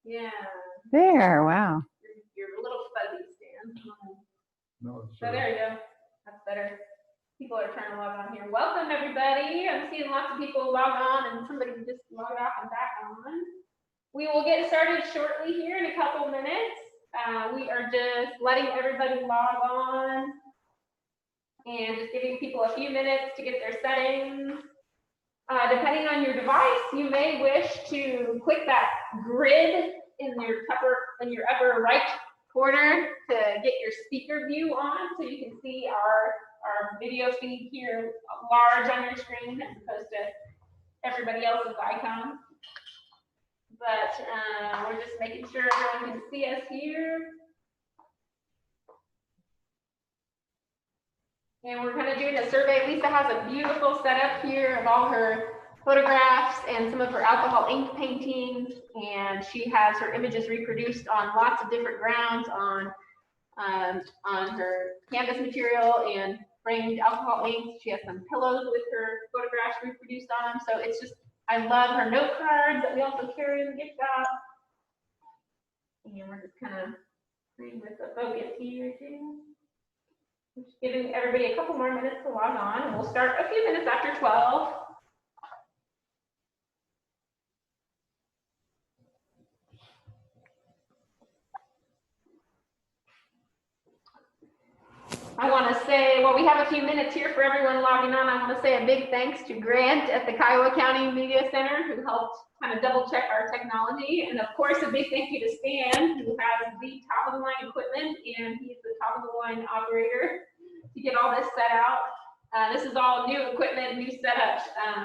Yeah. There, wow. You're a little fuzzy, Stan. No, So there you go. That's better. People are trying to log on here. Welcome, everybody. I'm seeing lots of people log on, and somebody just logged off and back on. We will get started shortly here in a couple minutes. We are just letting everybody log on and just giving people a few minutes to get their settings. Depending on your device, you may wish to click that grid in your upper right corner to get your speaker view on, so you can see our video feed here large on your screen as opposed to everybody else's icon. But we're just making sure everyone can see us here. And we're kind of doing a survey. Lisa has a beautiful setup here of all her photographs and some of her alcohol ink paintings, and she has her images reproduced on lots of different grounds on her canvas material and framed alcohol inks. She has some pillows with her photographs reproduced on them. So it's just, I love her note cards that we also carry in the gift shop. And we're just kind of playing with the focus here too. Just giving everybody a couple more minutes to log on, and we'll start a few minutes after 12. I want to say, well, we have a few minutes here for everyone logging on. I want to say a big thanks to Grant at the Kiowa County Media Center, who helped kind of double check our technology. And of course, a big thank you to Stan, who has the top of the line equipment, and he's the top of the line operator to get all this set out. This is all new equipment, new setup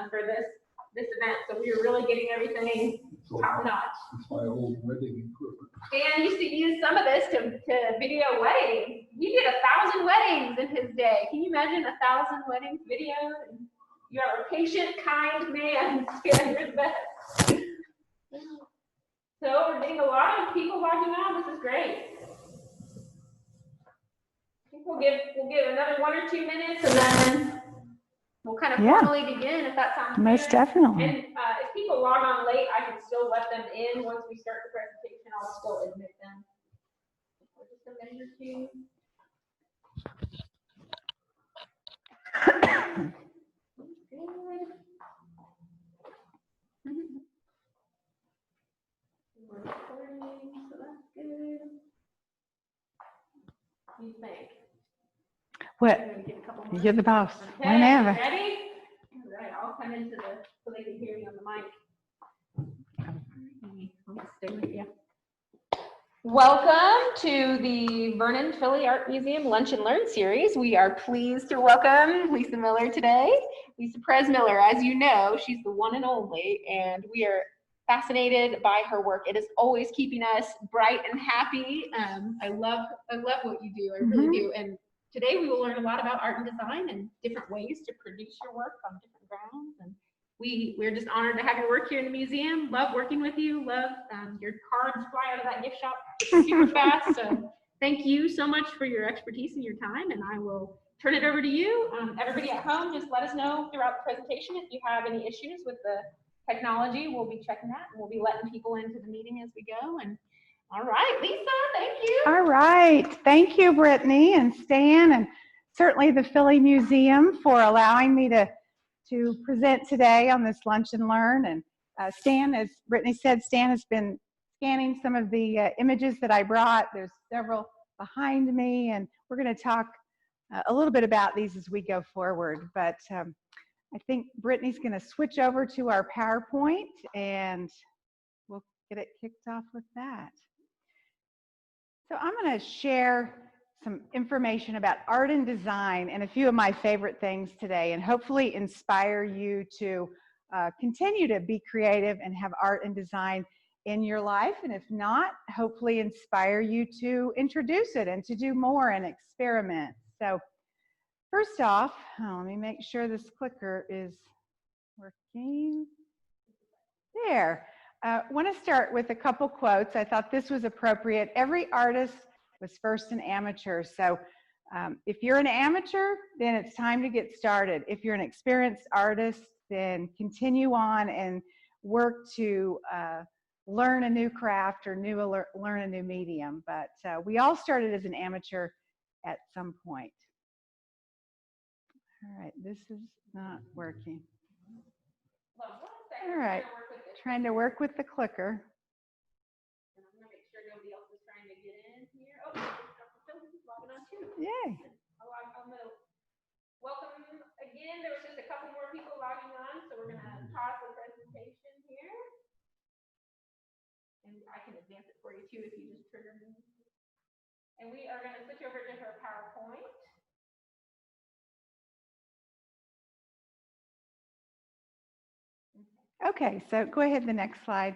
for this event. So we are really getting everything top notch. It's my old wedding equipment. Dan used to use some of this to video weddings. He did 1,000 weddings in his day. Can you imagine 1,000 weddings videoed? You are a patient, kind man. Stan, you're the best. So we're getting a lot of people logging on. This is great. I think we'll give another 1 or 2 minutes, and then we'll kind of formally begin, if that sounds good. Most definitely. And if people log on late, I can still let them in. Once we start the presentation, I'll still admit them. For just a minute or two. Good. We're recording, so that's good. What do you think? What? You're the boss. Okay, Whenever. ready? All right, I'll come into so they can hear me on the mic. I'll stay with you. Welcome to the Vernon Filley Art Museum Lunch and Learn series. We are pleased to welcome Lisa Miller today. Lisa Perez Miller, as you know, she's the one and only, and we are fascinated by her work. It is always keeping us bright and happy. I love what you do. I really do. And today we will learn a lot about art and design and different ways to produce your work on different grounds. And we're just honored to have your work here in the museum. Love working with you. Love your cards fly out of that gift shop super fast. So thank you so much for your expertise and your time. And I will turn it over to you. Everybody at home, just let us know throughout the presentation if you have any issues with the technology. We'll be checking that, and we'll be letting people into the meeting as we go. And all right, Lisa, thank you. All right. Thank you, Brittany and Stan, and certainly the Filley Museum for allowing me to present today on this Lunch and Learn. And Stan, as Brittany said, Stan has been scanning some of the images that I brought. There's several behind me, and we're going to talk a little bit about these as we go forward. But I think Brittany's going to switch over to our PowerPoint, and we'll get it kicked off with that. So I'm going to share some information about art and design and a few of my favorite things today, and hopefully inspire you to continue to be creative and have art and design in your life. And if not, hopefully inspire you to introduce it and to do more and experiment. So first off, let me make sure this clicker is working. There. I want to start with a couple quotes. I thought this was appropriate. Every artist was first an amateur. So if you're an amateur, then it's time to get started. If you're an experienced artist, then continue on and work to learn a new craft or learn a new medium. But we all started as an amateur at some point. All right, this is not working. All right, trying to work with the clicker. I'm going to make sure nobody else is trying to get in here. Oh, Philley's logging on too. Yay. Oh, I'm going to welcome again. There was just a couple more people logging on, so we're going to pause the presentation here. And I can advance it for you too if you just trigger me. And we are going to switch over to her PowerPoint. Okay, so go ahead to the next slide.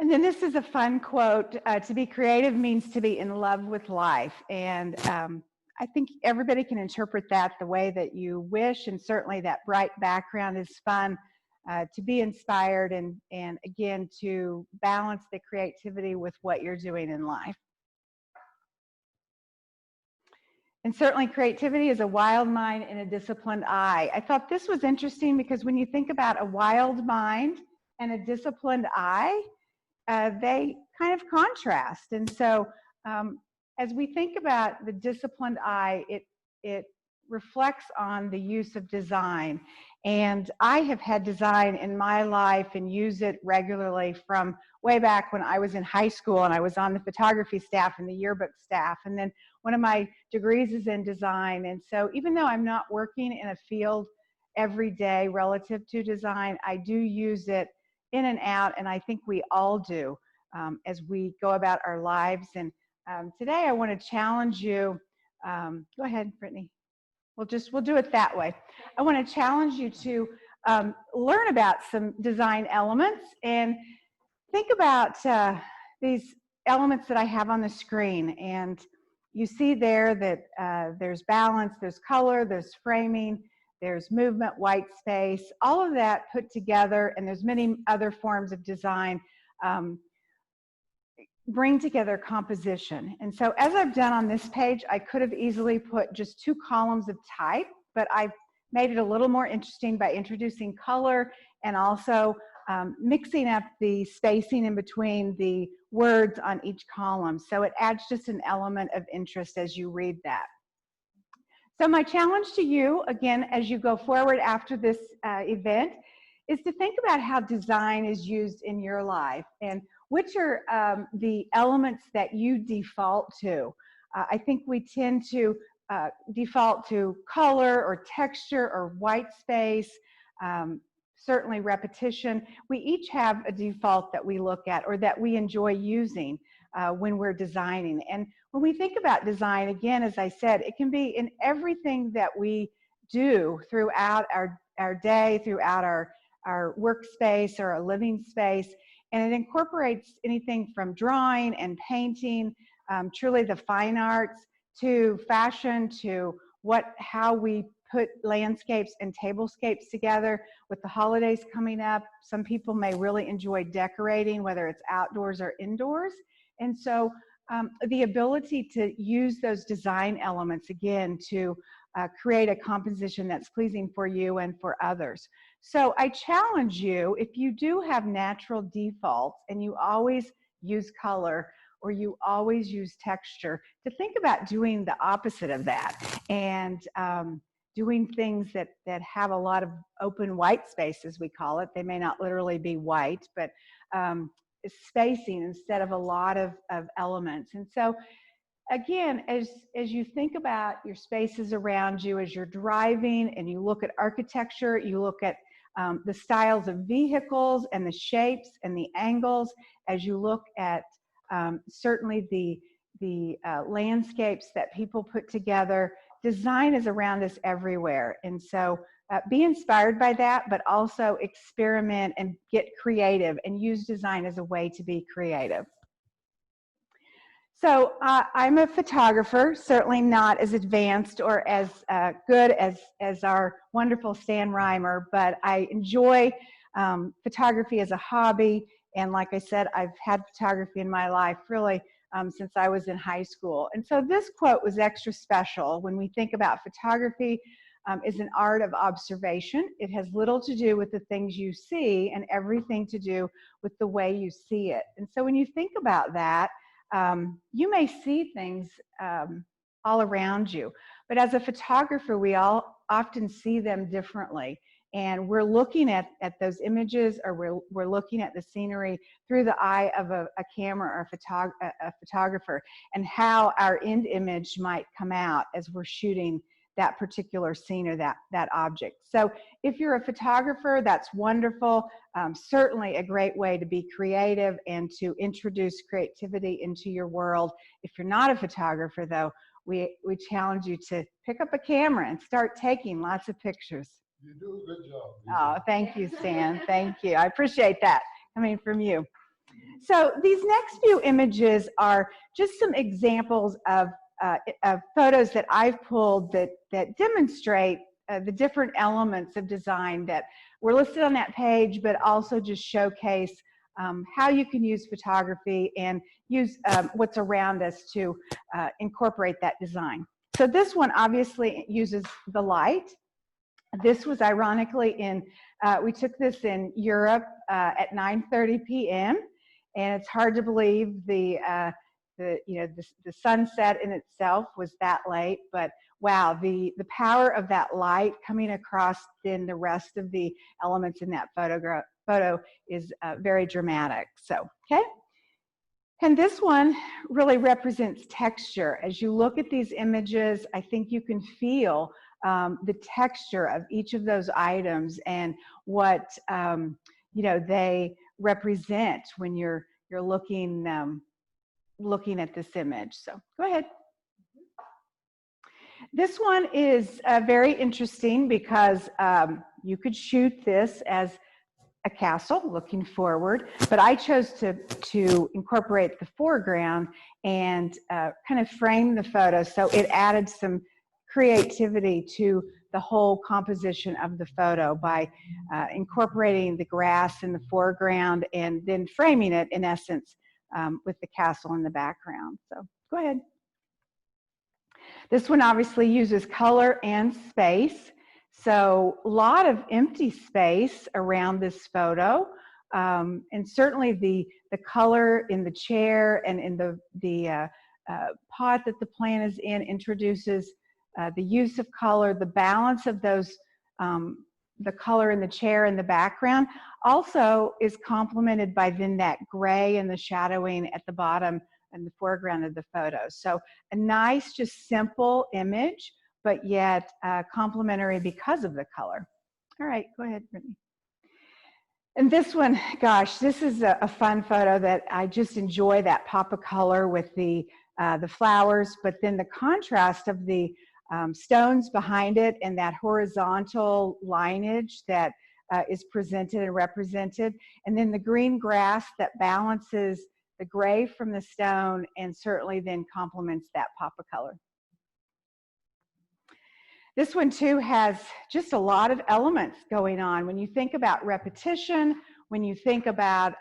And then this is a fun quote. To be creative means to be in love with life. And I think everybody can interpret that the way that you wish. And certainly that bright background is fun to be inspired and again, to balance the creativity with what you're doing in life. And certainly creativity is a wild mind and a disciplined eye. I thought this was interesting because when you think about a wild mind and a disciplined eye, they kind of contrast. And so as we think about the disciplined eye, it reflects on the use of design. And I have had design in my life and use it regularly from way back when I was in high school and I was on the photography staff and the yearbook staff. And then one of my degrees is in design. And so even though I'm not working in a field every day relative to design, I do use it in and out, and I think we all do as we go about our lives. And today I want to challenge you. Go ahead, Brittany. We'll do it that way. I want to challenge you to learn about some design elements and think about these elements that I have on the screen. And you see there that there's balance, there's color, there's framing, there's movement, white space, all of that put together, and there's many other forms of design, bring together composition. And so as I've done on this page, I could have easily put just 2 columns of type, but I've made it a little more interesting by introducing color and also mixing up the spacing in between the words on each column. So it adds just an element of interest as you read that. So my challenge to you, again, as you go forward after this event, is to think about how design is used in your life and which are the elements that you default to. I think we tend to default to color or texture or white space, certainly repetition. We each have a default that we look at or that we enjoy using when we're designing. And when we think about design, again, as I said, it can be in everything that we do throughout our day, throughout our workspace or our living space. And it incorporates anything from drawing and painting, truly the fine arts, to fashion, to how we put landscapes and tablescapes together. With the holidays coming up, some people may really enjoy decorating, whether it's outdoors or indoors. And so the ability to use those design elements, again, to create a composition that's pleasing for you and for others. So I challenge you, if you do have natural defaults and you always use color or you always use texture, to think about doing the opposite of that and doing things that have a lot of open white space, as we call it. They may not literally be white, but spacing instead of a lot of elements. And so again, as you think about your spaces around you, as you're driving and you look at architecture, you look at the styles of vehicles and the shapes and the angles, as you look at certainly the landscapes that people put together, design is around us everywhere. And so be inspired by that, but also experiment and get creative and use design as a way to be creative. So I'm a photographer, certainly not as advanced or as good as our wonderful Stan Reimer, but I enjoy photography as a hobby. And like I said, I've had photography in my life really since I was in high school. And so this quote was extra special when we think about photography. is an art of observation. It has little to do with the things you see and everything to do with the way you see it. And so when you think about that, you may see things all around you, but as a photographer, we all often see them differently. And we're looking at those images, or we're looking at the scenery through the eye of a camera or a photographer, and how our end image might come out as we're shooting that particular scene or that object. So if you're a photographer, that's wonderful. Certainly a great way to be creative and to introduce creativity into your world. If you're not a photographer, though, we challenge you to pick up a camera and start taking lots of pictures. You do a good job. Oh, thank you, Stan. Thank you. I appreciate that coming from you. So these next few images are just some examples of photos that I've pulled that demonstrate the different elements of design that were listed on that page, but also just showcase how you can use photography and use what's around us to incorporate that design. So this one obviously uses the light. This was ironically we took this in Europe at 9:30 p.m. and it's hard to believe the sunset in itself was that late, but wow, the power of that light coming across then the rest of the elements in that photo is very dramatic. So, okay. And this one really represents texture. As you look at these images, I think you can feel the texture of each of those items and what they represent when you're looking at this image. So go ahead. This one is very interesting because you could shoot this as a castle looking forward, but I chose to incorporate the foreground and kind of frame the photo, so it added some creativity to the whole composition of the photo by incorporating the grass in the foreground and then framing it in essence with the castle in the background. So go ahead. This one obviously uses color and space. So a lot of empty space around this photo, and certainly the color in the chair and in the pot that the plant is in introduces the use of color, the balance of those, the color in the chair and the background also is complemented by then that gray and the shadowing at the bottom and the foreground of the photo. So a nice, just simple image, but yet complementary because of the color. All right, go ahead, Brittany. And this one, gosh, this is a fun photo that I just enjoy, that pop of color with the flowers, but then the contrast of the stones behind it and that horizontal lineage that is presented and represented, and then the green grass that balances the gray from the stone and certainly then complements that pop of color. This one too has just a lot of elements going on. When you think about repetition, when you think about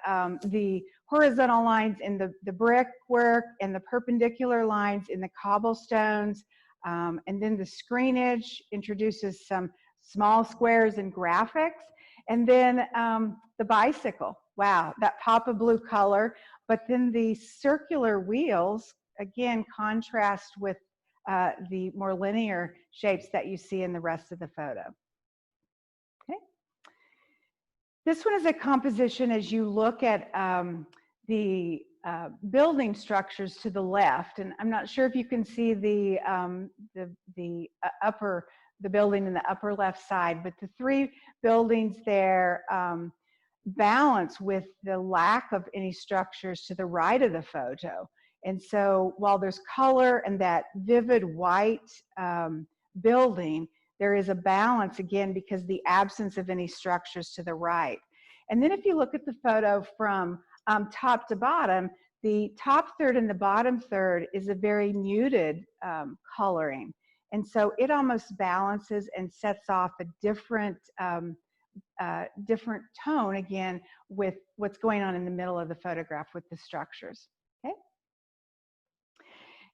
the horizontal lines in the brickwork and the perpendicular lines in the cobblestones, and then the screenage introduces some small squares and graphics, and then the bicycle. Wow, that pop of blue color, but then the circular wheels, again, contrast with the more linear shapes that you see in the rest of the photo. Okay. This one is a composition as you look at the building structures to the left, and I'm not sure if you can see the building in the upper left side, but the three buildings there balance with the lack of any structures to the right of the photo. And so while there's color and that vivid white building, there is a balance again because the absence of any structures to the right. And then if you look at the photo from top to bottom, the top third and the bottom third is a very muted coloring. And so it almost balances and sets off a different tone again with what's going on in the middle of the photograph with the structures. Okay.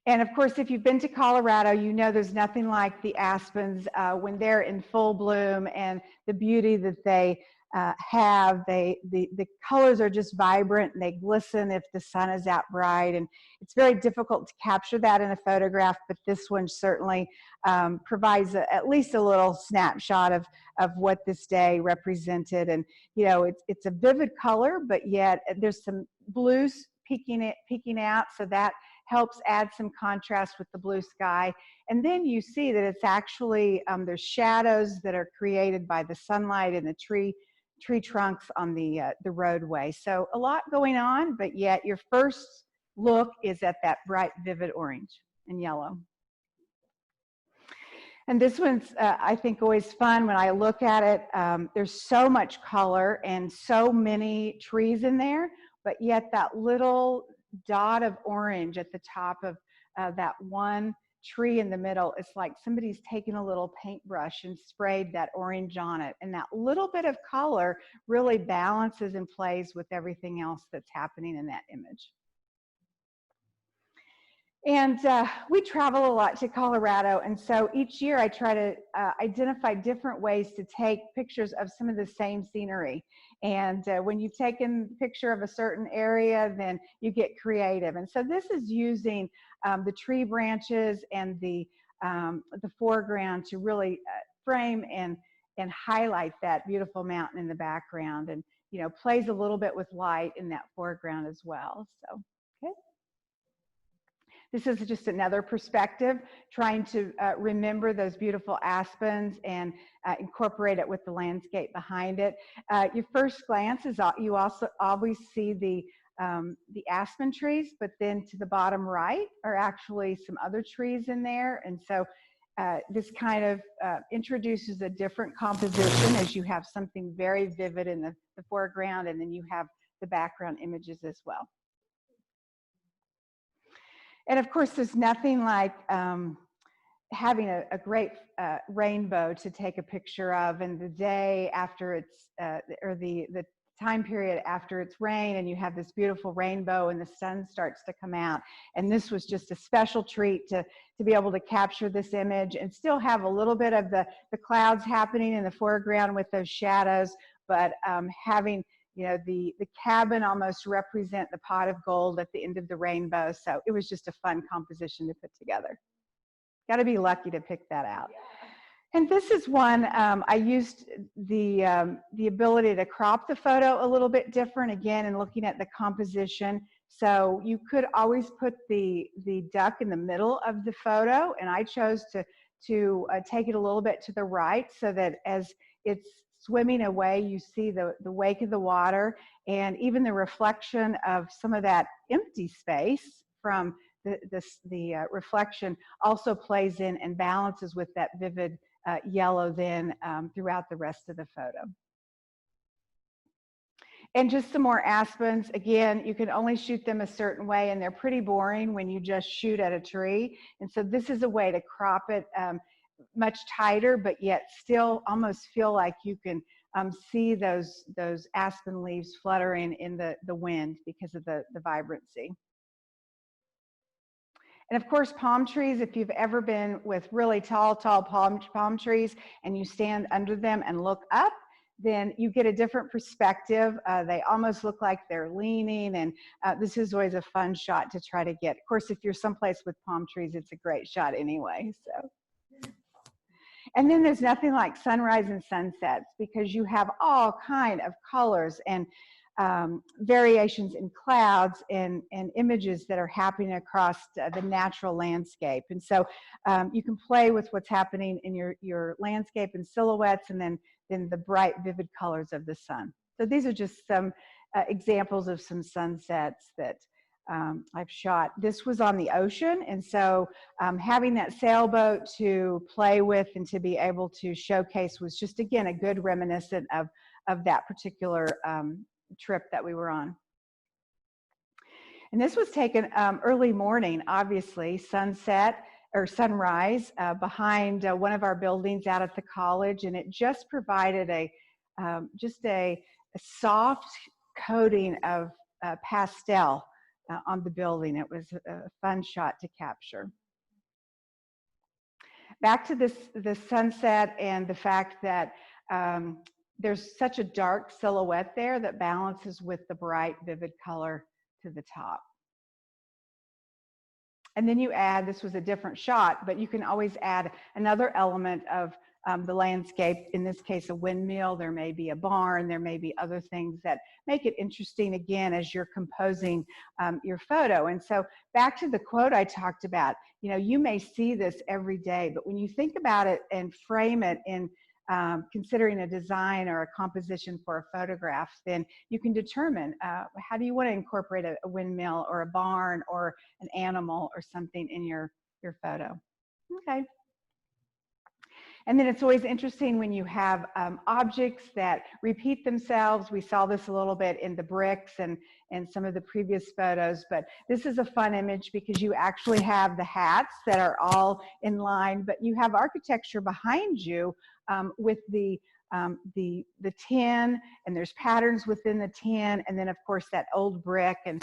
And of course, if you've been to Colorado, you know there's nothing like the aspens when they're in full bloom and the beauty that they have. The colors are just vibrant and they glisten if the sun is out bright. And it's very difficult to capture that in a photograph, but this one certainly provides at least a little snapshot of what this day represented. And you know, it's a vivid color, but yet there's some blues peeking out, so that helps add some contrast with the blue sky. And then you see that it's actually, there's shadows that are created by the sunlight and the tree trunks on the roadway. So a lot going on, but yet your first look is at that bright, vivid orange and yellow. And this one's, I think, always fun when I look at it. There's so much color and so many trees in there, but yet that little dot of orange at the top of that one tree in the middle, it's like somebody's taken a little paintbrush and sprayed that orange on it. And that little bit of color really balances and plays with everything else that's happening in that image. And we travel a lot to Colorado, and so each year I try to identify different ways to take pictures of some of the same scenery. And when you've taken a picture of a certain area, then you get creative. And so this is using the tree branches and the foreground to really frame and highlight that beautiful mountain in the background, and you know, plays a little bit with light in that foreground as well. So, okay. This is just another perspective, trying to remember those beautiful aspens and incorporate it with the landscape behind it. Your first glance is you also always see the aspen trees, but then to the bottom right are actually some other trees in there. And so this kind of introduces a different composition as you have something very vivid in the foreground, and then you have the background images as well. And of course, there's nothing like having a great rainbow to take a picture of, and the day after it's, or the time period after it's rain, and you have this beautiful rainbow and the sun starts to come out. And this was just a special treat to be able to capture this image and still have a little bit of the clouds happening in the foreground with those shadows, but having, you know, the cabin almost represent the pot of gold at the end of the rainbow. So it was just a fun composition to put together. Got to be lucky to pick that out. And this is one, I used the ability to crop the photo a little bit different, again, and looking at the composition. So you could always put the duck in the middle of the photo, and I chose to take it a little bit to the right so that as it's swimming away, you see the wake of the water, and even the reflection of some of that empty space from the reflection also plays in and balances with that vivid yellow then throughout the rest of the photo. And just some more aspens. Again, you can only shoot them a certain way, and they're pretty boring when you just shoot at a tree. And so this is a way to crop it much tighter, but yet still almost feel like you can see those aspen leaves fluttering in the wind because of the vibrancy. And of course, palm trees, if you've ever been with really tall palm trees and you stand under them and look up, then you get a different perspective. They almost look like they're leaning, and this is always a fun shot to try to get. Of course, if you're someplace with palm trees, it's a great shot anyway. So. And then there's nothing like sunrise and sunsets, because you have all kind of colors and variations in clouds and images that are happening across the natural landscape. And so you can play with what's happening in your landscape and silhouettes, and then the bright, vivid colors of the sun. So these are just some examples of some sunsets that I've shot. This was on the ocean, and so having that sailboat to play with and to be able to showcase was just, again, a good reminiscent of that particular trip that we were on. And this was taken early morning, obviously, sunset or sunrise behind one of our buildings out at the college, and it just provided a soft coating of pastel on the building. It was a fun shot to capture. Back to the sunset and the fact that there's such a dark silhouette there that balances with the bright, vivid color to the top. And then you add, this was a different shot, but you can always add another element of the landscape, in this case a windmill, there may be a barn, there may be other things that make it interesting again as you're composing your photo. And so back to the quote I talked about, you know, you may see this every day, but when you think about it and frame it in considering a design or a composition for a photograph, then you can determine how do you want to incorporate a windmill or a barn or an animal or something in your photo. Okay. And then it's always interesting when you have objects that repeat themselves. We saw this a little bit in the bricks and some of the previous photos, but this is a fun image because you actually have the hats that are all in line, but you have architecture behind you with the tin, and there's patterns within the tin, and then of course that old brick and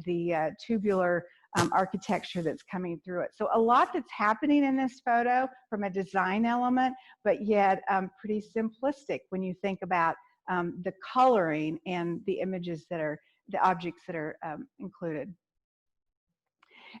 the tubular architecture that's coming through it. So a lot that's happening in this photo from a design element, but yet pretty simplistic when you think about the coloring and the images that are, the objects that are included.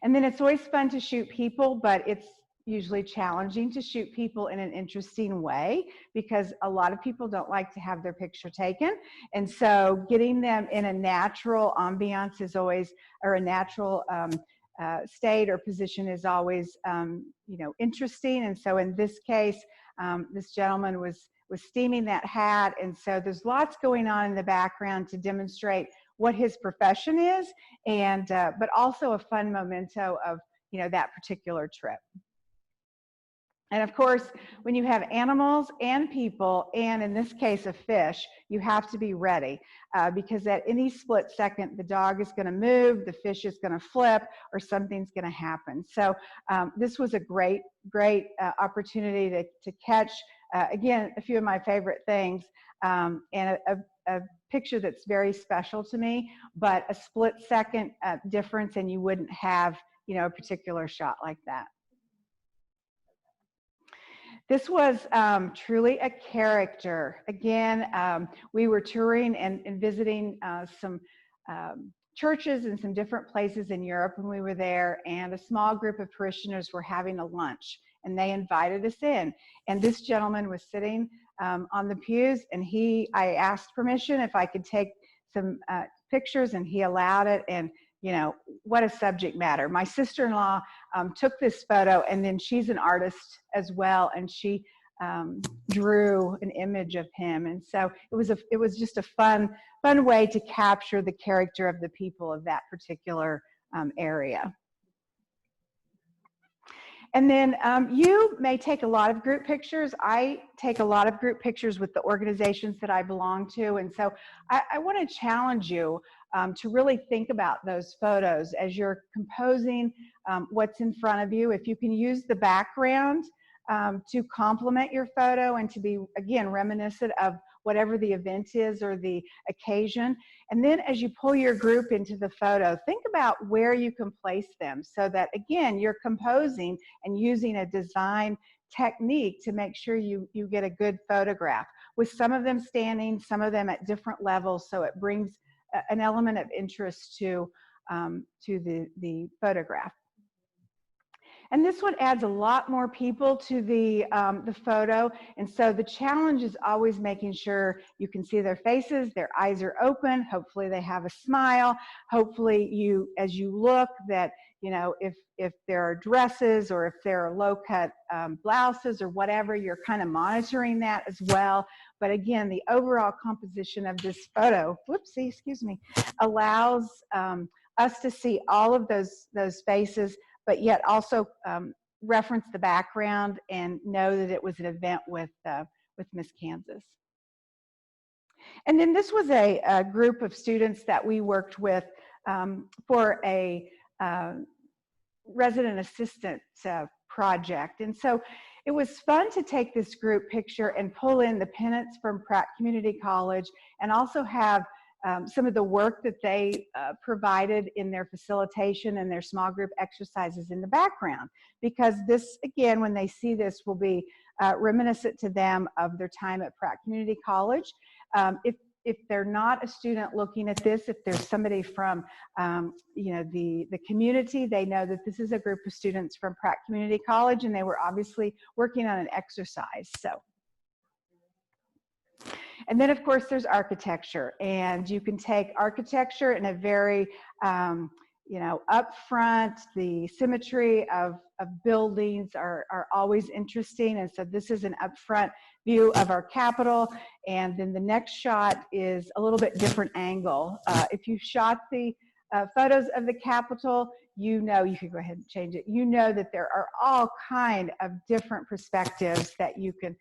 And then it's always fun to shoot people, but it's usually challenging to shoot people in an interesting way because a lot of people don't like to have their picture taken. And so getting them in a natural ambiance is always, or a natural state or position is always, you know, interesting. And so in this case, this gentleman was steaming that hat. And so there's lots going on in the background to demonstrate what his profession is, and but also a fun memento of, you know, that particular trip. And of course, when you have animals and people, and in this case a fish, you have to be ready because at any split second, the dog is going to move, the fish is going to flip, or something's going to happen. So this was a great opportunity to catch, again, a few of my favorite things, and a picture that's very special to me, but a split second difference and you wouldn't have, you know, a particular shot like that. This was truly a character. Again, we were touring and visiting some churches and some different places in Europe when we were there, and a small group of parishioners were having a lunch, and they invited us in. And this gentleman was sitting on the pews, and I asked permission if I could take some pictures, and he allowed it. And you know, what a subject matter. My sister-in-law took this photo, and then she's an artist as well, and she drew an image of him. And so it was just a fun way to capture the character of the people of that particular area. And then you may take a lot of group pictures. I take a lot of group pictures with the organizations that I belong to. And so I want to challenge you to really think about those photos as you're composing what's in front of you. If you can use the background to complement your photo and to be, again, reminiscent of whatever the event is or the occasion. And then as you pull your group into the photo, think about where you can place them so that, again, you're composing and using a design technique to make sure you get a good photograph, with some of them standing, some of them at different levels, so it brings an element of interest to the photograph. And this one adds a lot more people to the photo. And so the challenge is always making sure you can see their faces, their eyes are open, hopefully they have a smile. Hopefully as you look that, you know, if there are dresses or if there are low-cut blouses or whatever, you're kind of monitoring that as well. But again, the overall composition of this photo, whoopsie, excuse me, allows us to see all of those faces, but yet also reference the background and know that it was an event with Miss Kansas. And then this was a group of students that we worked with for a resident assistant project. And so it was fun to take this group picture and pull in the pennants from Pratt Community College, and also have some of the work that they provided in their facilitation and their small group exercises in the background. Because this, again, when they see this, will be reminiscent to them of their time at Pratt Community College. If they're not a student looking at this, if there's somebody from the community, they know that this is a group of students from Pratt Community College, and they were obviously working on an exercise. So. And then, of course, there's architecture, and you can take architecture in a very, upfront. The symmetry of buildings are always interesting, and so this is an upfront view of our Capitol, and then the next shot is a little bit different angle. If you shot the photos of the Capitol, you can go ahead and change it. You know that there are all kind of different perspectives that you can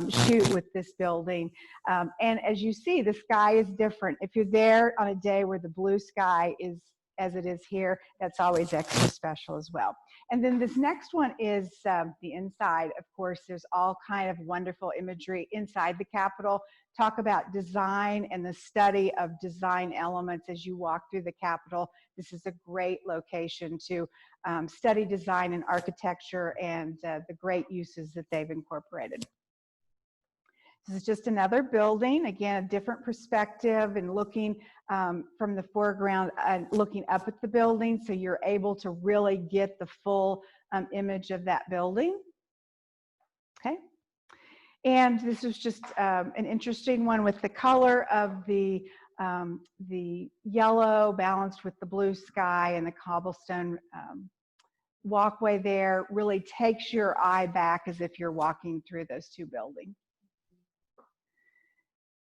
shoot with this building. And as you see, the sky is different. If you're there on a day where the blue sky is as it is here, that's always extra special as well. And then this next one is the inside. Of course, there's all kind of wonderful imagery inside the Capitol. Talk about design and the study of design elements as you walk through the Capitol. This is a great location to study design and architecture and the great uses that they've incorporated. This is just another building, again, a different perspective and looking from the foreground and looking up at the building, so you're able to really get the full image of that building. Okay. And this is just an interesting one with the color of the yellow balanced with the blue sky, and the cobblestone walkway there really takes your eye back as if you're walking through those two buildings.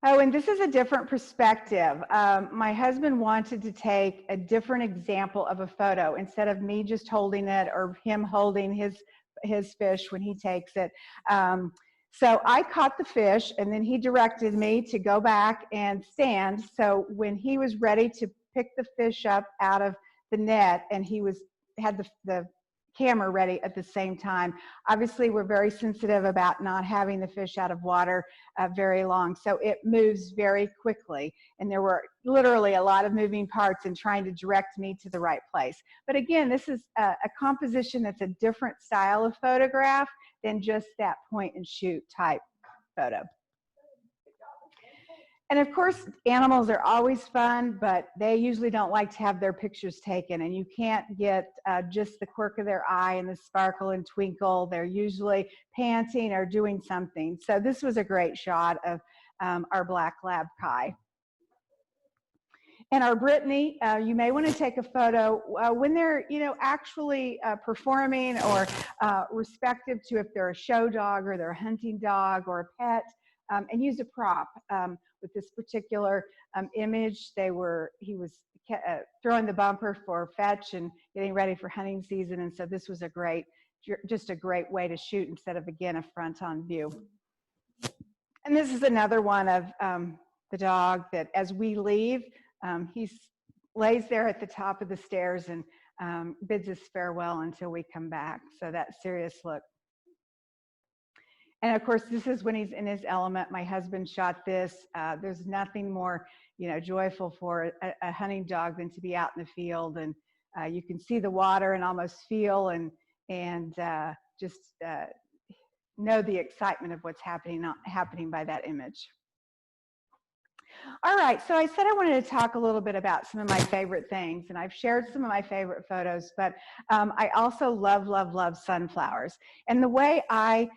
Oh, and this is a different perspective. My husband wanted to take a different example of a photo instead of me just holding it or him holding his fish when he takes it. So I caught the fish, and then he directed me to go back and stand. So when he was ready to pick the fish up out of the net, and he had the camera ready at the same time. Obviously, we're very sensitive about not having the fish out of water very long, so it moves very quickly, and there were literally a lot of moving parts in trying to direct me to the right place. But again, this is a composition that's a different style of photograph than just that point and shoot type photo. And of course, animals are always fun, but they usually don't like to have their pictures taken, and you can't get just the quirk of their eye and the sparkle and twinkle. They're usually panting or doing something. So this was a great shot of our black lab Kai. And our Brittany, you may want to take a photo when they're, actually performing, or respective to if they're a show dog or they're a hunting dog or a pet, and use a prop. With this particular image, he was throwing the bumper for fetch and getting ready for hunting season, and so this was just a great way to shoot instead of, again, a front-on view. And this is another one of the dog that, as we leave, he lays there at the top of the stairs and bids us farewell until we come back. So that serious look. And of course, this is when he's in his element. My husband shot this. There's nothing more, joyful for a hunting dog than to be out in the field, and you can see the water and almost feel and just know the excitement of what's happening by that image. All right, so I said I wanted to talk a little bit about some of my favorite things, and I've shared some of my favorite photos, but I also love sunflowers. And the way I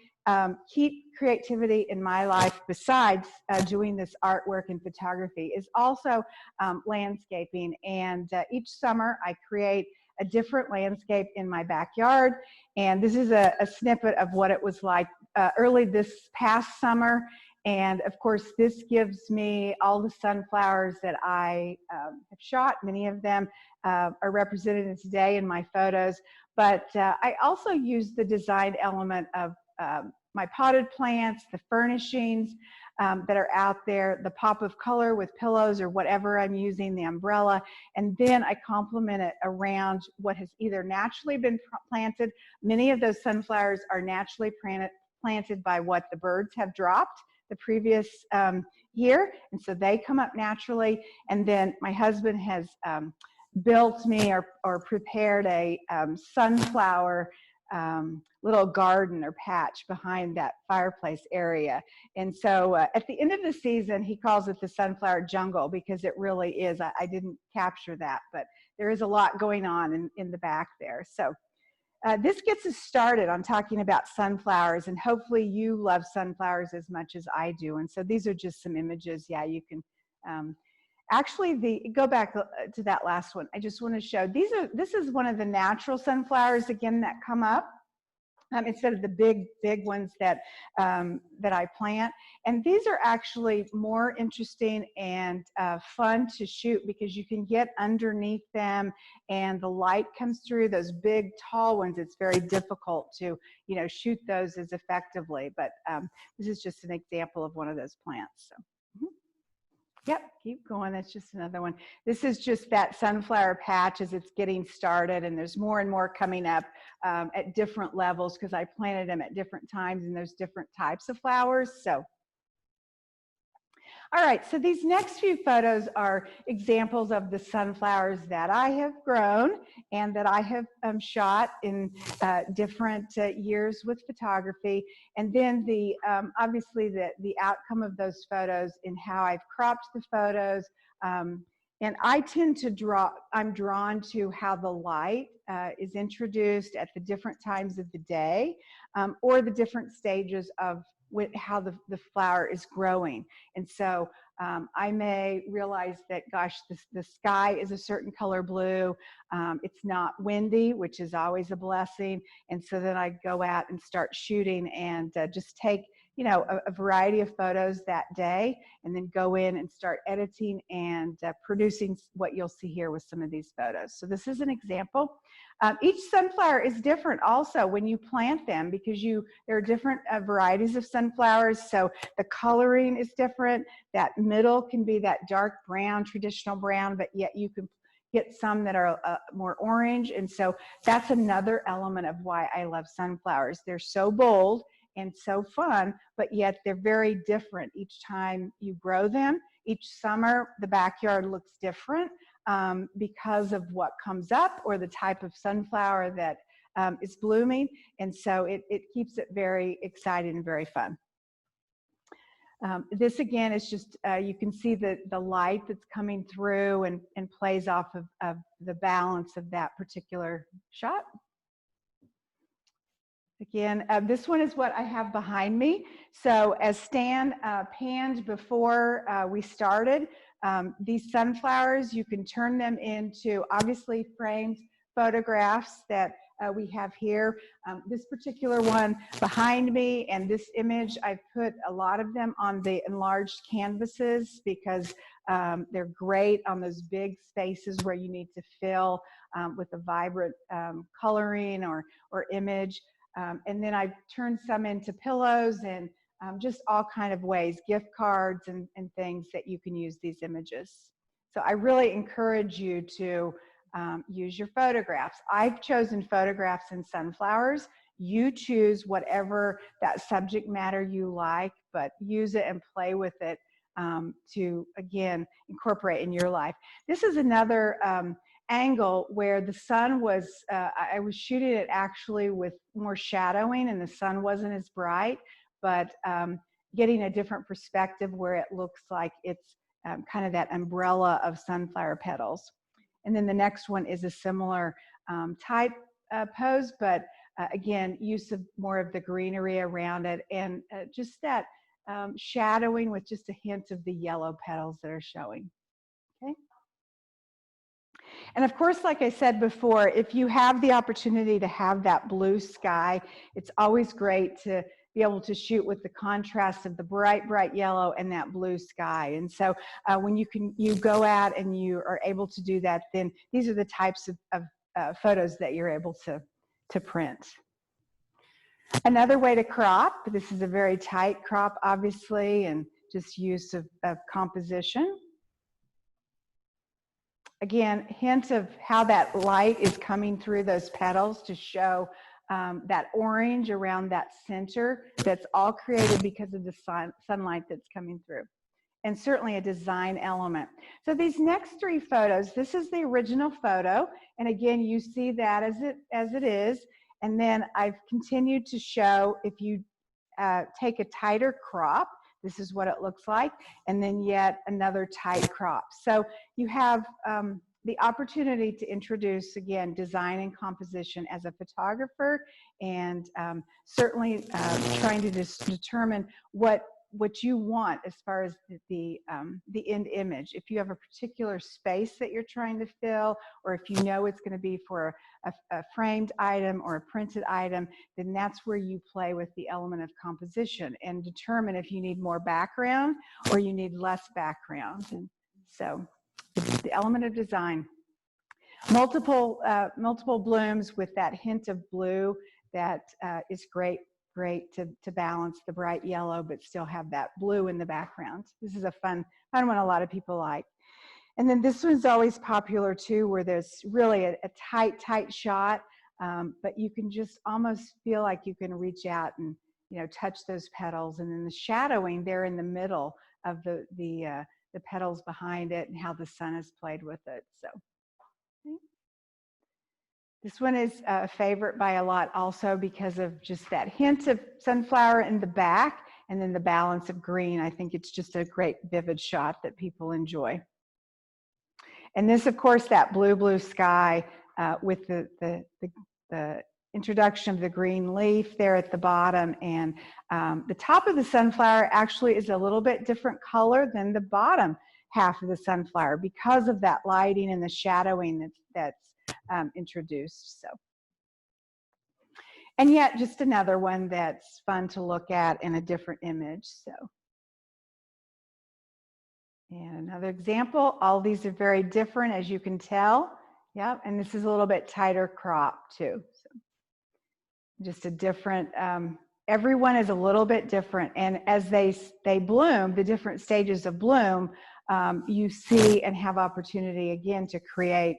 keep creativity in my life, besides doing this artwork and photography, is also landscaping. And each summer I create a different landscape in my backyard. And this is a snippet of what it was like early this past summer. And of course, this gives me all the sunflowers that I have shot. Many of them are represented today in my photos. But I also use the design element of my potted plants, the furnishings that are out there, the pop of color with pillows or whatever I'm using, the umbrella, and then I complement it around what has either naturally been planted. Many of those sunflowers are naturally planted by what the birds have dropped. the previous year, and so they come up naturally. And then my husband has built me or prepared a sunflower little garden or patch behind that fireplace area. And so at the end of the season, he calls it the sunflower jungle, because it really is. I didn't capture that, but there is a lot going on in the back there. So this gets us started on talking about sunflowers, and hopefully you love sunflowers as much as I do. And so these are just some images. Yeah, you can actually go back to that last one. I just want to show this is one of the natural sunflowers again that come up. Instead of the big ones that I plant. And these are actually more interesting and fun to shoot, because you can get underneath them and the light comes through. Those big tall ones, it's very difficult to shoot those as effectively. But this is just an example of one of those plants. So. Yep, keep going. That's just another one. This is just that sunflower patch as it's getting started, and there's more and more coming up at different levels, because I planted them at different times, and there's different types of flowers. So, all right, so these next few photos are examples of the sunflowers that I have grown and that I have shot in different years with photography. And then obviously the outcome of those photos and how I've cropped the photos. And I tend to I'm drawn to how the light is introduced at the different times of the day, or the different stages of how the flower is growing. And so I may realize that, gosh, the sky is a certain color blue. It's not windy, which is always a blessing. And so then I go out and start shooting and just take a variety of photos that day, and then go in and start editing and producing what you'll see here with some of these photos. So this is an example. Each sunflower is different also when you plant them, because there are different varieties of sunflowers. So the coloring is different. That middle can be that dark brown, traditional brown, but yet you can get some that are more orange. And so that's another element of why I love sunflowers. They're so bold and so fun, but yet they're very different each time you grow them. Each summer, the backyard looks different because of what comes up or the type of sunflower that is blooming. And so it keeps it very exciting and very fun. This again is just, you can see the light that's coming through and plays off of the balance of that particular shot. Again, this one is what I have behind me. So as Stan panned before we started, these sunflowers, you can turn them into obviously framed photographs that we have here. This particular one behind me and this image, I've put a lot of them on the enlarged canvases, because they're great on those big spaces where you need to fill with a vibrant coloring or image. And then I've turned some into pillows and just all kind of ways, gift cards and things that you can use these images. So I really encourage you to use your photographs. I've chosen photographs in sunflowers. You choose whatever that subject matter you like, but use it and play with it to, again, incorporate in your life. This is another angle where the sun was, I was shooting it actually with more shadowing and the sun wasn't as bright, but getting a different perspective where it looks like it's kind of that umbrella of sunflower petals. And then the next one is a similar type pose, but again, use of more of the greenery around it and just that shadowing with just a hint of the yellow petals that are showing. Okay. And of course, like I said before, if you have the opportunity to have that blue sky, it's always great to be able to shoot with the contrast of the bright, bright yellow and that blue sky. And so when you go out and you are able to do that, then these are the types of photos that you're able to print. Another way to crop, this is a very tight crop, obviously, and just use of composition. Again, hint of how that light is coming through those petals to show that orange around that center, that's all created because of the sunlight that's coming through. And certainly a design element. So these next three photos, this is the original photo. And again, you see that as it is. And then I've continued to show, if you take a tighter crop, this is what it looks like, and then yet another tight crop. So you have the opportunity to introduce, again, design and composition as a photographer, and certainly trying to just determine what you want as far as the end image. If you have a particular space that you're trying to fill, or if you know it's going to be for a framed item or a printed item, then that's where you play with the element of composition and determine if you need more background or you need less background. And so it's the element of design. Multiple blooms with that hint of blue that is great to balance the bright yellow, but still have that blue in the background. This is a fun one a lot of people like. And then this one's always popular too, where there's really a tight shot, but you can just almost feel like you can reach out and, you know, touch those petals. And then the shadowing there in the middle of the petals behind it, and how the sun has played with it. So. This one is a favorite by a lot also because of just that hint of sunflower in the back, and then the balance of green. I think it's just a great vivid shot that people enjoy. And this, of course, that blue sky with the introduction of the green leaf there at the bottom. And the top of the sunflower actually is a little bit different color than the bottom half of the sunflower because of that lighting and the shadowing that's introduced. So, and yet just another one that's fun to look at in a different image. So, and another example, all these are very different, as you can tell. Yep, and this is a little bit tighter crop too. So just a different, everyone is a little bit different, and as they bloom, the different stages of bloom, you see and have opportunity again to create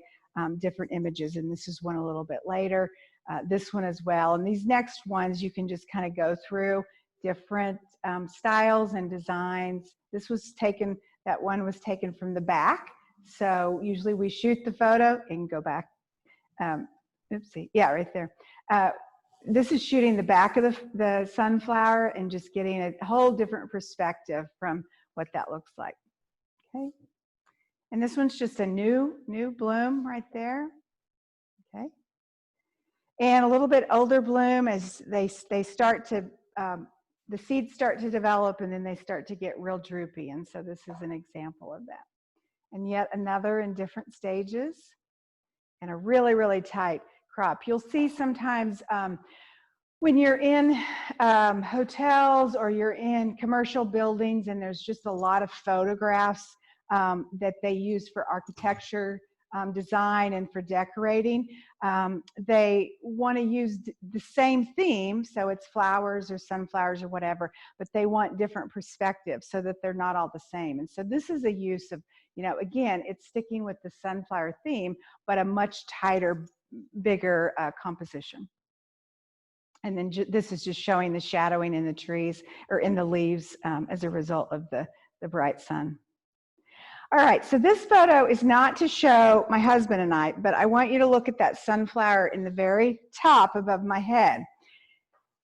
different images. And this is one a little bit later, this one as well. And these next ones, you can just kind of go through different styles and designs. This was taken, that one was taken from the back. So usually we shoot the photo and go back. Oopsie, yeah, right there. This is shooting the back of the sunflower and just getting a whole different perspective from what that looks like. Okay. And this one's just a new bloom right there. Okay. And a little bit older bloom as they start to, the seeds start to develop, and then they start to get real droopy. And so this is an example of that. And yet another in different stages, and a really tight crop. You'll see sometimes when you're in hotels or you're in commercial buildings and there's just a lot of photographs that they use for architecture, design, and for decorating. They want to use the same theme, so it's flowers or sunflowers or whatever, but they want different perspectives so that they're not all the same. And so this is a use of, you know, again, it's sticking with the sunflower theme, but a much tighter, bigger composition. And then this is just showing the shadowing in the trees or in the leaves as a result of the bright sun. All right, so this photo is not to show my husband and I, but I want you to look at that sunflower in the very top above my head.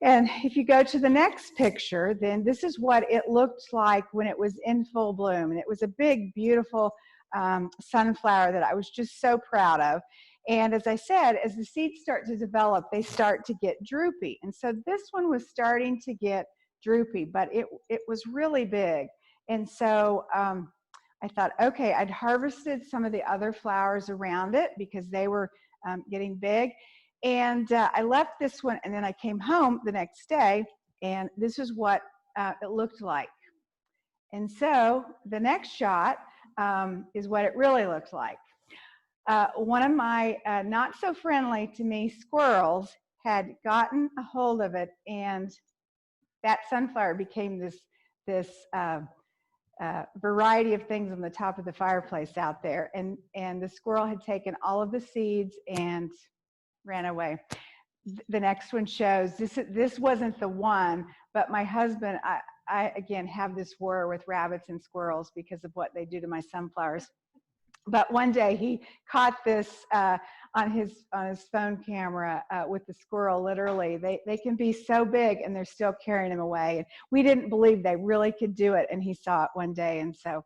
And if you go to the next picture, then this is what it looked like when it was in full bloom. And it was a big, beautiful sunflower that I was just so proud of. And as I said, as the seeds start to develop, they start to get droopy. And so this one was starting to get droopy, but it was really big. And so I thought, okay, I'd harvested some of the other flowers around it because they were getting big. And I left this one, and then I came home the next day, and this is what it looked like. And so the next shot is what it really looked like. One of my not so friendly to me squirrels had gotten a hold of it, and that sunflower became this variety of things on the top of the fireplace out there. And the squirrel had taken all of the seeds and ran away. the next one shows, this wasn't the one, but my husband, I again have this war with rabbits and squirrels because of what they do to my sunflowers. But one day he caught this on his phone camera with the squirrel. Literally, they can be so big and they're still carrying him away. And we didn't believe they really could do it, and he saw it one day. And so,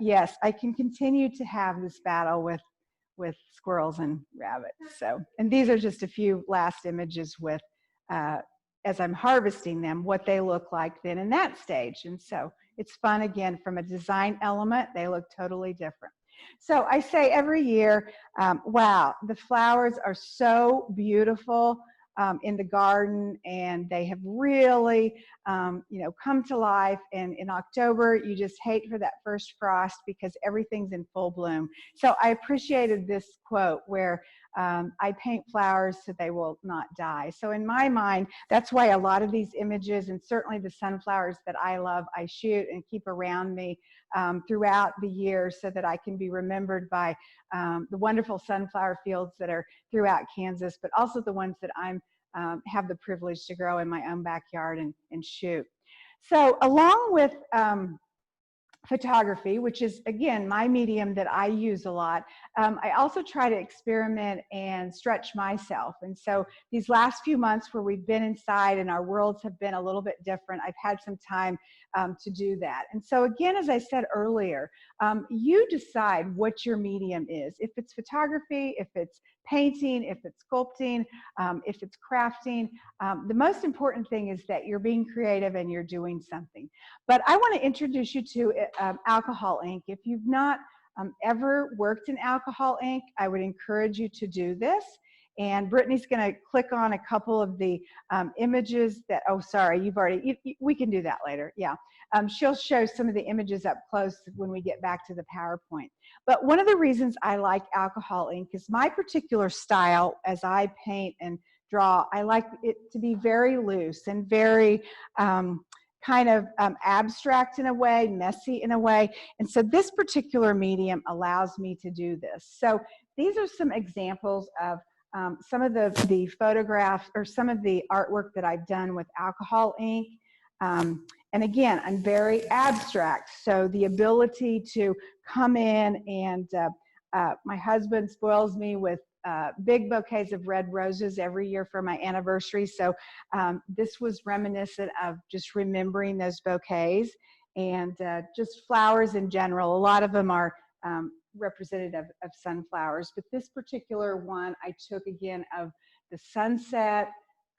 yes, I can continue to have this battle with squirrels and rabbits. So, and these are just a few last images with, as I'm harvesting them, what they look like then in that stage. And so it's fun. Again, from a design element, they look totally different. So I say every year, wow, the flowers are so beautiful in the garden, and they have really, come to life. And in October, you just hate for that first frost because everything's in full bloom. So I appreciated this quote where I paint flowers so they will not die. So in my mind, that's why a lot of these images, and certainly the sunflowers that I love, I shoot and keep around me throughout the year so that I can be remembered by the wonderful sunflower fields that are throughout Kansas, but also the ones that I'm have the privilege to grow in my own backyard and shoot. So along with photography, which is, again, my medium that I use a lot, I also try to experiment and stretch myself. And so these last few months where we've been inside and our worlds have been a little bit different, I've had some time to do that. And so again, as I said earlier, you decide what your medium is. If it's photography, if it's painting, if it's sculpting, if it's crafting, the most important thing is that you're being creative and you're doing something. But I want to introduce you to alcohol ink. If you've not ever worked in alcohol ink, I would encourage you to do this. And Brittany's going to click on a couple of the images that, oh, sorry, you've already, we can do that later. Yeah. She'll show some of the images up close when we get back to the PowerPoint. But one of the reasons I like alcohol ink is my particular style as I paint and draw. I like it to be very loose and very kind of abstract in a way, messy in a way. And so this particular medium allows me to do this. So these are some examples of some of the photographs or some of the artwork that I've done with alcohol ink. And again, I'm very abstract. So the ability to come in and my husband spoils me with big bouquets of red roses every year for my anniversary. So this was reminiscent of just remembering those bouquets and just flowers in general. A lot of them are representative of sunflowers, but this particular one I took again of the sunset,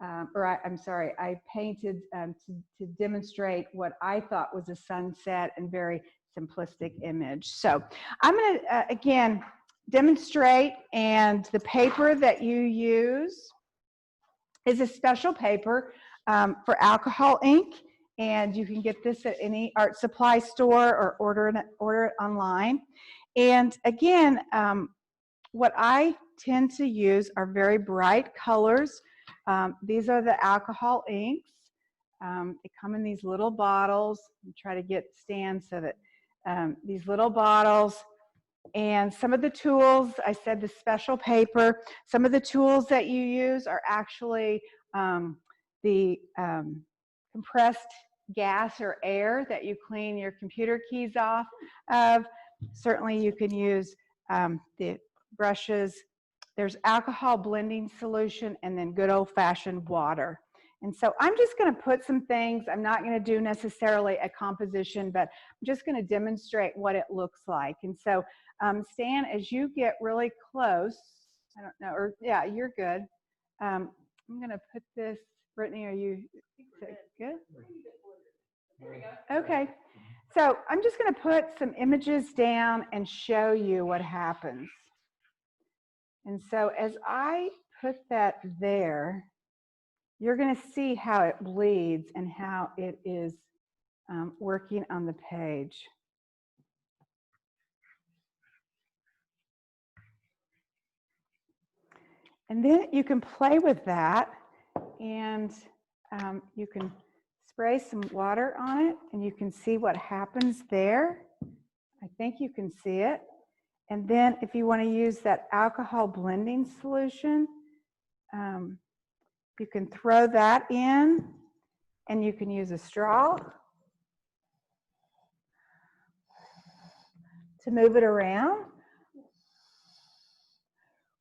I painted to demonstrate what I thought was a sunset and very simplistic image. So I'm going to again demonstrate, and the paper that you use is a special paper for alcohol ink, and you can get this at any art supply store or order it online. And again, what I tend to use are very bright colors. These are the alcohol inks. They come in these little bottles. I'm trying to get Stan so that these little bottles. And some of the tools, I said the special paper, some of the tools that you use are actually the compressed gas or air that you clean your computer keys off of. Certainly you can use the brushes. There's alcohol blending solution and then good old-fashioned water. And so I'm just going to put some things. I'm not going to do necessarily a composition, but I'm just going to demonstrate what it looks like. And so Stan, as you get really close, I don't know, or yeah, you're good. I'm going to put this, Brittany, are you good? There we go. Okay. So I'm just going to put some images down and show you what happens. And so as I put that there, you're going to see how it bleeds and how it is working on the page. And then you can play with that, and you can spray some water on it, and you can see what happens there. I think you can see it. And then if you want to use that alcohol blending solution, You can throw that in, and you can use a straw to move it around,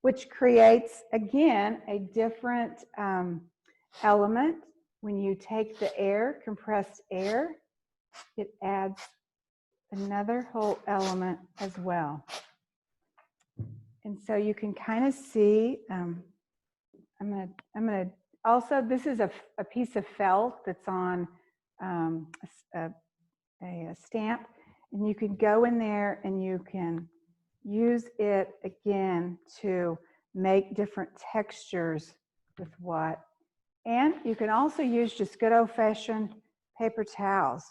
which creates, again, a different element. When you take the air, compressed air, it adds another whole element as well. And so you can kind of see, I'm gonna also, this is a piece of felt that's on a stamp, and you can go in there and you can use it again to make different textures with what. And you can also use just good old-fashioned paper towels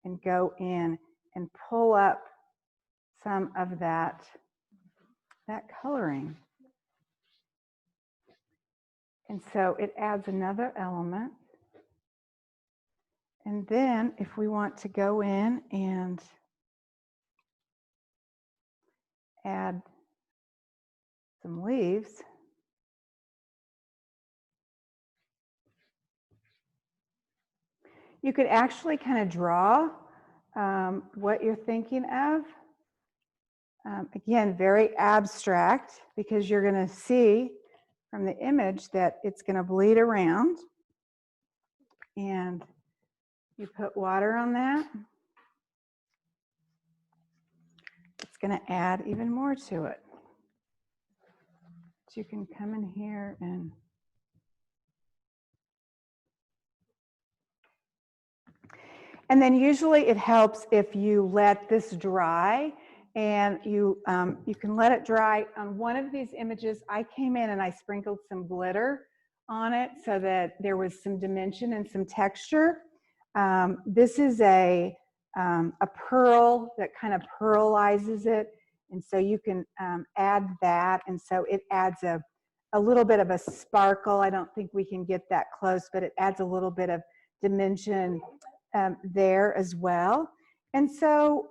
and go in and pull up some of that coloring. And so it adds another element. And then if we want to go in and add some leaves, you could actually kind of draw what you're thinking of. Again, very abstract, because you're going to see from the image that it's going to bleed around. And you put water on that, it's going to add even more to it. So you can come in here and then usually it helps if you let this dry, and you can let it dry. On one of these images, I came in and I sprinkled some glitter on it so that there was some dimension and some texture. This is a pearl that kind of pearlizes it, and so you can add that, and so it adds a little bit of a sparkle. I don't think we can get that close, but it adds a little bit of dimension there as well. And so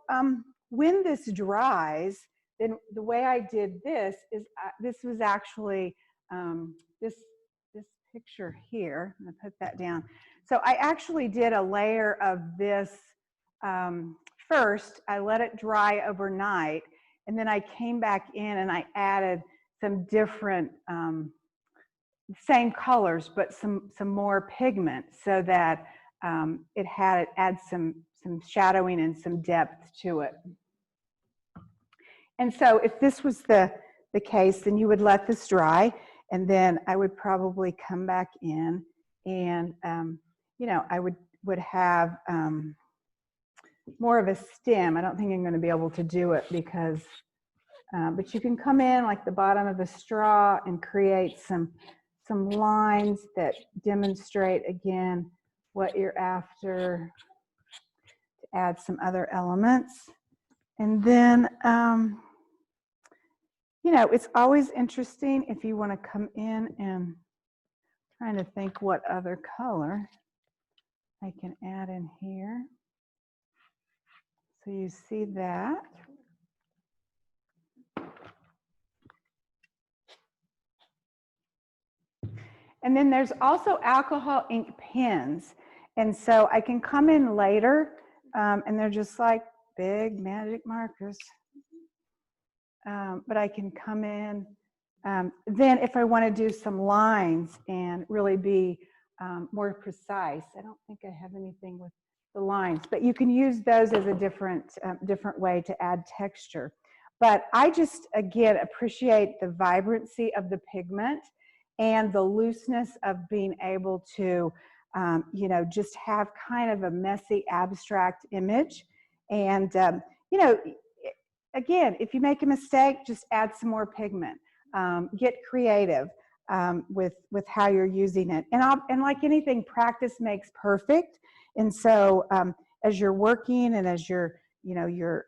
when this dries, then the way I did this is this was actually this picture here. I'm gonna put that down. So I actually did a layer of this first. I let it dry overnight, and then I came back in and I added some different same colors, but some more pigment, so that it adds some shadowing and some depth to it. And so if this was the case, then you would let this dry, and then I would probably come back in and you know, I would have more of a stem. I don't think I'm going to be able to do it because but you can come in like the bottom of a straw and create some lines that demonstrate again what you're after, to add some other elements. And then you know, it's always interesting if you want to come in and trying to think what other color I can add in here. So you see that. And then there's also alcohol ink pens. And so I can come in later and they're just like big magic markers. But I can come in then if I want to do some lines and really be more precise. I don't think I have anything with the lines, but you can use those as a different way to add texture. But I just, again, appreciate the vibrancy of the pigment and the looseness of being able to, you know, just have kind of a messy, abstract image. And, you know, again, if you make a mistake, just add some more pigment. Get creative with how you're using it. And like anything, practice makes perfect. And so as you're working and as you're, you know, you're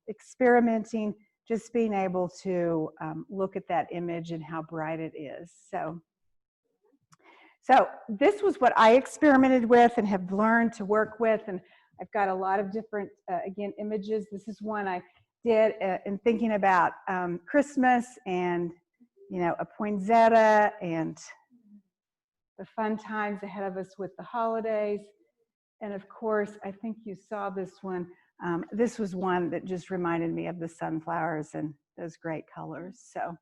experimenting, just being able to look at that image and how bright it is. So this was what I experimented with and have learned to work with. And I've got a lot of different, again, images. This is one I did in thinking about Christmas and, you know, a poinsettia and the fun times ahead of us with the holidays. And of course, I think you saw this one. This was one that just reminded me of the sunflowers and those great colors. So,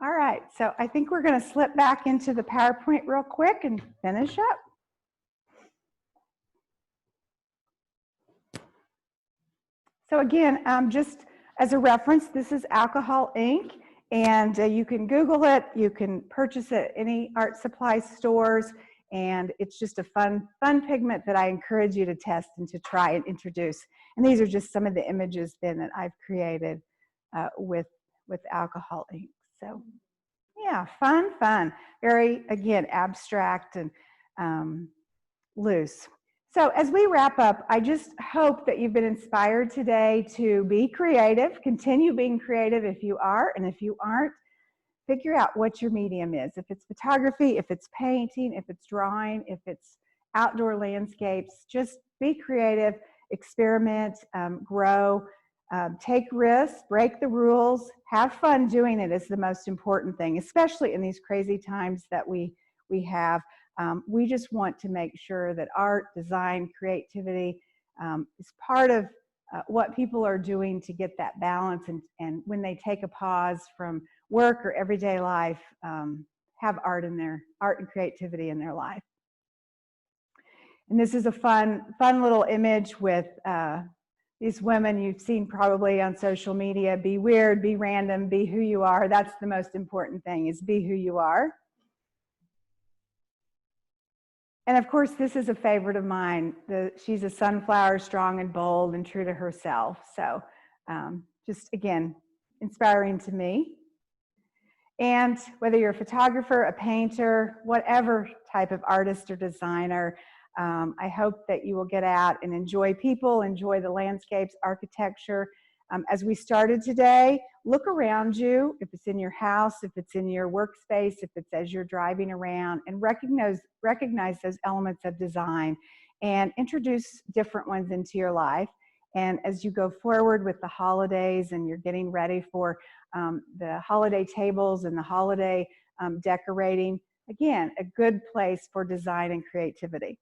all right. So I think we're going to slip back into the PowerPoint real quick and finish up. So again, just as a reference, this is alcohol ink, and you can Google it. You can purchase it at any art supply stores, and it's just a fun pigment that I encourage you to test and to try and introduce. And these are just some of the images then that I've created with alcohol ink. So yeah, fun. Very, again, abstract and loose. So as we wrap up, I just hope that you've been inspired today to be creative, continue being creative if you are, and if you aren't, figure out what your medium is. If it's photography, if it's painting, if it's drawing, if it's outdoor landscapes, just be creative, experiment, grow, take risks, break the rules, have fun doing it is the most important thing, especially in these crazy times that we have. We just want to make sure that art, design, creativity is part of what people are doing to get that balance, and when they take a pause from work or everyday life, have art and creativity in their life. And this is a fun little image with these women you've seen probably on social media. Be weird, be random, be who you are. That's the most important thing, is be who you are. And of course, this is a favorite of mine. She's a sunflower, strong and bold and true to herself. So just, again, inspiring to me. And whether you're a photographer, a painter, whatever type of artist or designer, I hope that you will get out and enjoy people, enjoy the landscapes, architecture. As we started today, look around you, if it's in your house, if it's in your workspace, if it's as you're driving around, and recognize those elements of design and introduce different ones into your life. And as you go forward with the holidays and you're getting ready for the holiday tables and the holiday decorating, again, a good place for design and creativity.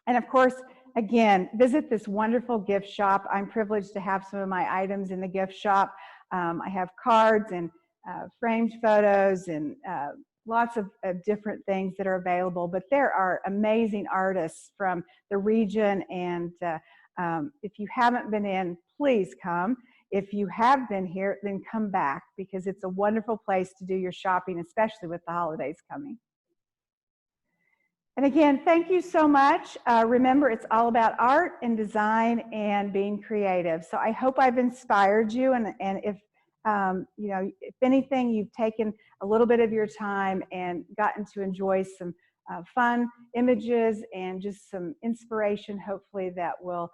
And of course, again, visit this wonderful gift shop. I'm privileged to have some of my items in the gift shop. I have cards and framed photos and lots of different things that are available, but there are amazing artists from the region, and if you haven't been in, please come. If you have been here, then come back, because it's a wonderful place to do your shopping, especially with the holidays coming. And again, thank you so much. Remember, it's all about art and design and being creative. So I hope I've inspired you, and if you know, if anything, you've taken a little bit of your time and gotten to enjoy some fun images and just some inspiration, hopefully, that will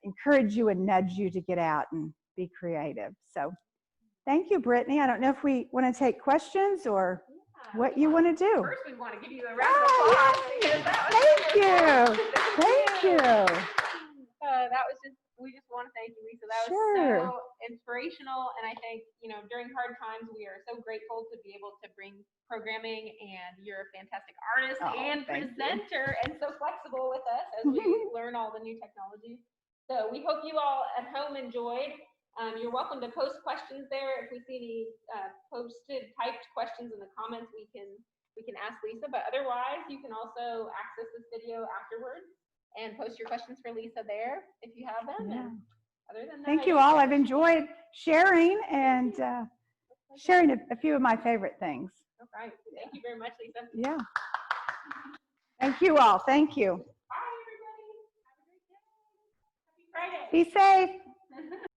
encourage you and nudge you to get out and be creative. So thank you, Brittany. I don't know if we want to take questions or what you want to do. First, we want to give you a round of applause. Thank you. Thank you. That was just, we just want to thank you, Lisa. That was so inspirational. And I think, you know, during hard times, we are so grateful to be able to bring programming, and you're a fantastic artist and presenter and so flexible with us as we learn all the new technologies. So we hope you all at home enjoyed. You're welcome to post questions there. If we see any posted typed questions in the comments, we can ask Lisa, but otherwise you can also access this video afterwards and post your questions for Lisa there if you have them. Yeah. And other than that, Thank you all. I've enjoyed sharing and sharing a few of my favorite things. All right. Thank you very much, Lisa. Yeah. Thank you all. Thank you. Bye, everybody. Have a great day. Happy Friday. Be safe.